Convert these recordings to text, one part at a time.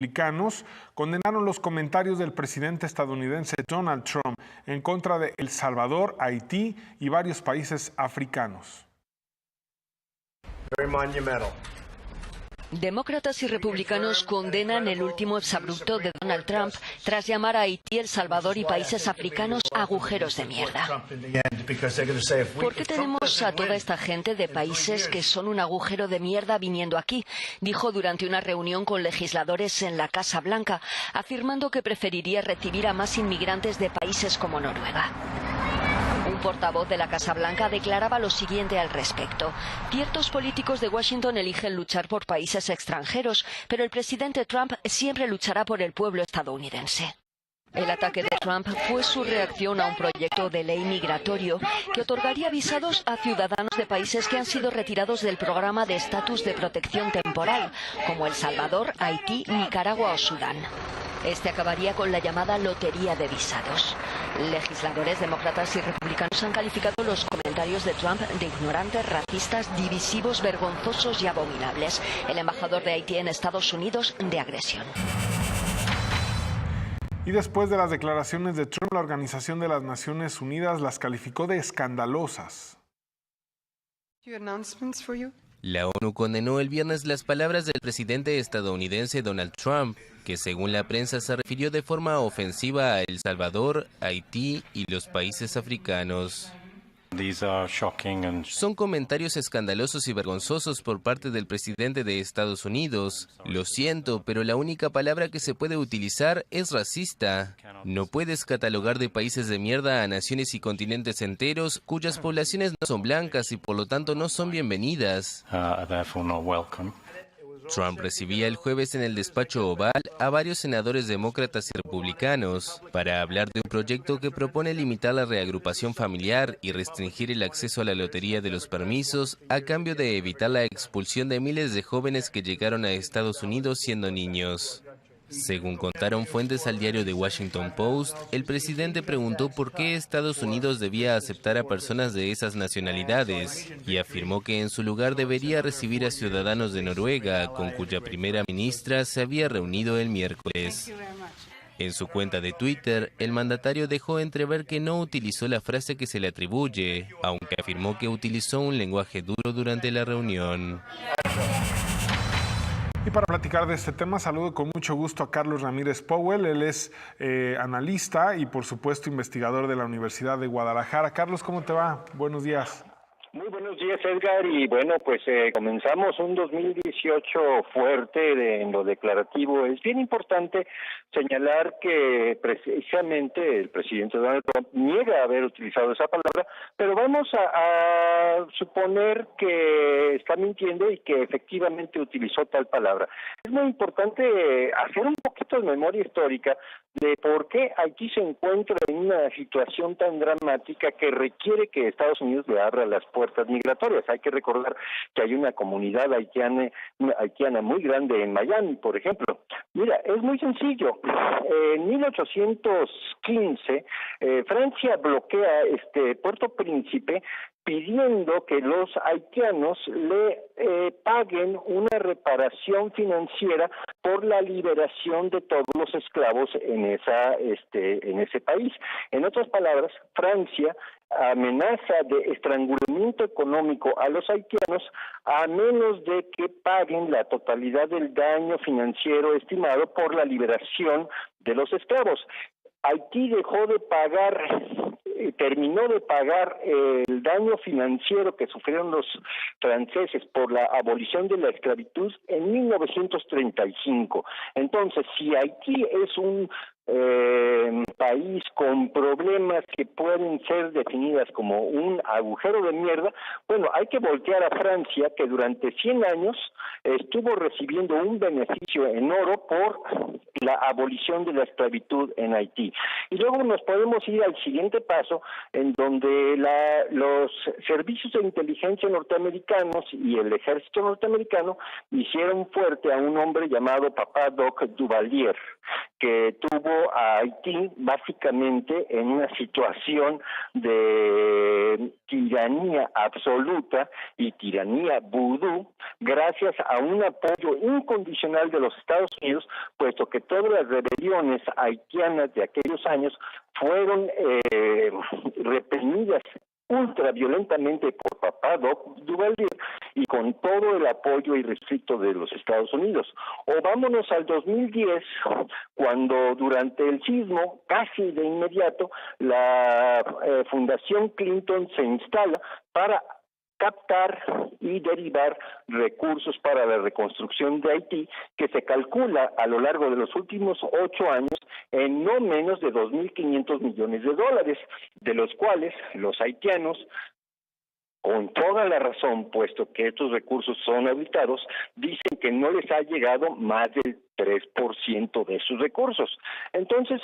Republicanos condenaron los comentarios del presidente estadounidense Donald Trump en contra de El Salvador, Haití y varios países africanos. Demócratas y republicanos condenan el último exabrupto de Donald Trump tras llamar a Haití, El Salvador y países africanos agujeros de mierda. ¿Por qué tenemos a toda esta gente de países que son un agujero de mierda viniendo aquí?, dijo durante una reunión con legisladores en la Casa Blanca, afirmando que preferiría recibir a más inmigrantes de países como Noruega. Un portavoz de la Casa Blanca declaraba lo siguiente al respecto: ciertos políticos de Washington eligen luchar por países extranjeros, pero el presidente Trump siempre luchará por el pueblo estadounidense. El ataque de Trump fue su reacción a un proyecto de ley migratorio que otorgaría visados a ciudadanos de países que han sido retirados del programa de estatus de protección temporal, como El Salvador, Haití, Nicaragua o Sudán. Este acabaría con la llamada lotería de visados. Legisladores demócratas y republicanos han calificado los comentarios de Trump de ignorantes, racistas, divisivos, vergonzosos y abominables. El embajador de Haití en Estados Unidos, de agresión. Y después de las declaraciones de Trump, la Organización de las Naciones Unidas las calificó de escandalosas. La ONU condenó el viernes las palabras del presidente estadounidense Donald Trump, que según la prensa se refirió de forma ofensiva a El Salvador, Haití y los países africanos. Son comentarios escandalosos y vergonzosos por parte del presidente de Estados Unidos. Lo siento, pero la única palabra que se puede utilizar es racista. No puedes catalogar de países de mierda a naciones y continentes enteros cuyas poblaciones no son blancas y por lo tanto no son bienvenidas. Trump recibía el jueves en el despacho Oval a varios senadores demócratas y republicanos para hablar de un proyecto que propone limitar la reagrupación familiar y restringir el acceso a la lotería de los permisos a cambio de evitar la expulsión de miles de jóvenes que llegaron a Estados Unidos siendo niños. Según contaron fuentes al diario The Washington Post, el presidente preguntó por qué Estados Unidos debía aceptar a personas de esas nacionalidades y afirmó que en su lugar debería recibir a ciudadanos de Noruega, con cuya primera ministra se había reunido el miércoles. En su cuenta de Twitter, el mandatario dejó entrever que no utilizó la frase que se le atribuye, aunque afirmó que utilizó un lenguaje duro durante la reunión. Y para platicar de este tema, saludo con mucho gusto a Carlos Ramírez Powell. Él es analista y, por supuesto, investigador de la Universidad de Guadalajara. Carlos, ¿cómo te va? Buenos días. Muy buenos días, Edgar, y bueno, pues comenzamos un 2018 fuerte en lo declarativo. Es bien importante señalar que precisamente el presidente Donald Trump niega haber utilizado esa palabra, pero vamos a suponer que está mintiendo y que efectivamente utilizó tal palabra. Es muy importante hacer un poquito de memoria histórica de por qué Haití se encuentra en una situación tan dramática que requiere que Estados Unidos le abra las puertas migratorias. Hay que recordar que hay una comunidad haitiana muy grande en Miami, por ejemplo. Mira, es muy sencillo. En 1815, Francia bloquea Puerto Príncipe pidiendo que los haitianos le paguen una reparación financiera por la liberación de todos los esclavos en ese país. En otras palabras, Francia amenaza de estrangulamiento económico a los haitianos a menos de que paguen la totalidad del daño financiero estimado por la liberación de los esclavos. Haití terminó de pagar el daño financiero que sufrieron los franceses por la abolición de la esclavitud en 1935. Entonces, si Haití es un país con problemas que pueden ser definidas como un agujero de mierda, bueno, hay que voltear a Francia, que durante 100 años estuvo recibiendo un beneficio en oro por la abolición de la esclavitud en Haití. Y luego nos podemos ir al siguiente paso, en donde los servicios de inteligencia norteamericanos y el ejército norteamericano hicieron fuerte a un hombre llamado Papa Doc Duvalier, que tuvo a Haití básicamente en una situación de tiranía absoluta y tiranía vudú, gracias a un apoyo incondicional de los Estados Unidos, puesto que todas las rebeliones haitianas de aquellos años fueron reprimidas ultraviolentamente por papá Doc Duvalier y con todo el apoyo irrestricto de los Estados Unidos. O vámonos al 2010, cuando durante el sismo, casi de inmediato, la Fundación Clinton se instala para captar y derivar recursos para la reconstrucción de Haití, que se calcula a lo largo de los últimos 8 años en no menos de 2.500 millones de dólares, de los cuales los haitianos, con toda la razón, puesto que estos recursos son auditados, dicen que no les ha llegado más del 3% de sus recursos. Entonces,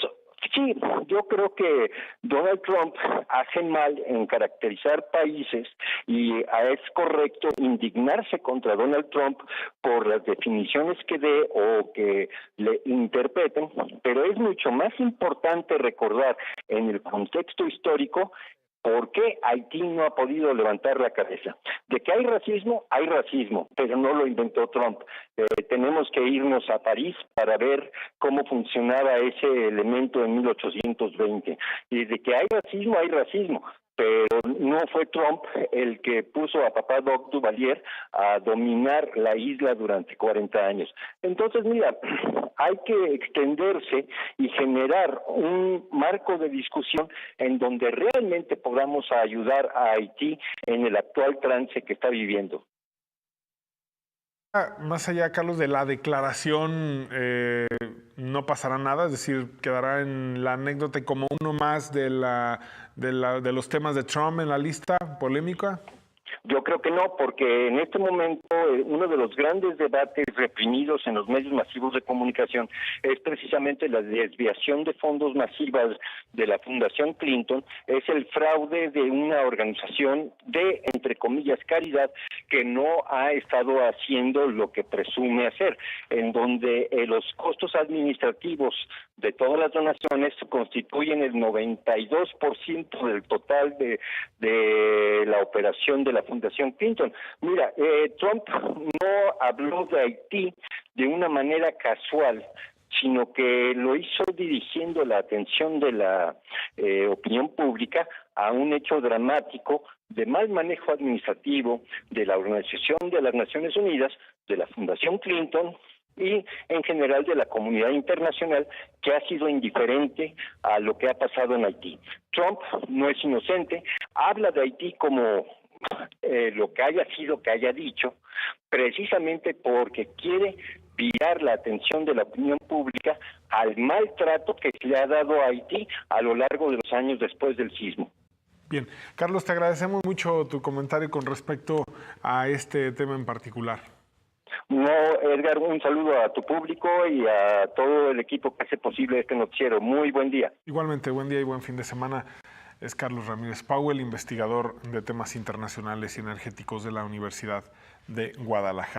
sí, yo creo que Donald Trump hace mal en caracterizar países y es correcto indignarse contra Donald Trump por las definiciones que dé o que le interpreten, pero es mucho más importante recordar en el contexto histórico ¿por qué Haití no ha podido levantar la cabeza? De que hay racismo, pero no lo inventó Trump. Tenemos que irnos a París para ver cómo funcionaba ese elemento en 1820. Y de que hay racismo, pero no fue Trump el que puso a papá Doc Duvalier a dominar la isla durante 40 años. Entonces, mira, hay que extenderse y generar un marco de discusión en donde realmente podamos ayudar a Haití en el actual trance que está viviendo. Más allá, Carlos, de la declaración, no pasará nada, es decir, quedará en la anécdota como uno más de los temas de Trump en la lista polémica. Yo creo que no, porque en este momento uno de los grandes debates reprimidos en los medios masivos de comunicación es precisamente la desviación de fondos masivas de la Fundación Clinton, es el fraude de una organización de, entre comillas, caridad, que no ha estado haciendo lo que presume hacer, en donde los costos administrativos de todas las donaciones constituyen el 92% del total de la operación de la Fundación Clinton. Mira, Trump no habló de Haití de una manera casual, sino que lo hizo dirigiendo la atención de la opinión pública a un hecho dramático de mal manejo administrativo de la Organización de las Naciones Unidas, de la Fundación Clinton y en general de la comunidad internacional, que ha sido indiferente a lo que ha pasado en Haití. Trump no es inocente, habla de Haití como lo que haya sido, que haya dicho, precisamente porque quiere virar la atención de la opinión pública al maltrato que se le ha dado a Haití a lo largo de los años después del sismo. Bien, Carlos, te agradecemos mucho tu comentario con respecto a este tema en particular. No, Edgar, un saludo a tu público y a todo el equipo que hace posible este noticiero. Muy buen día. Igualmente, buen día y buen fin de semana. Es Carlos Ramírez Powell, investigador de temas internacionales y energéticos de la Universidad de Guadalajara.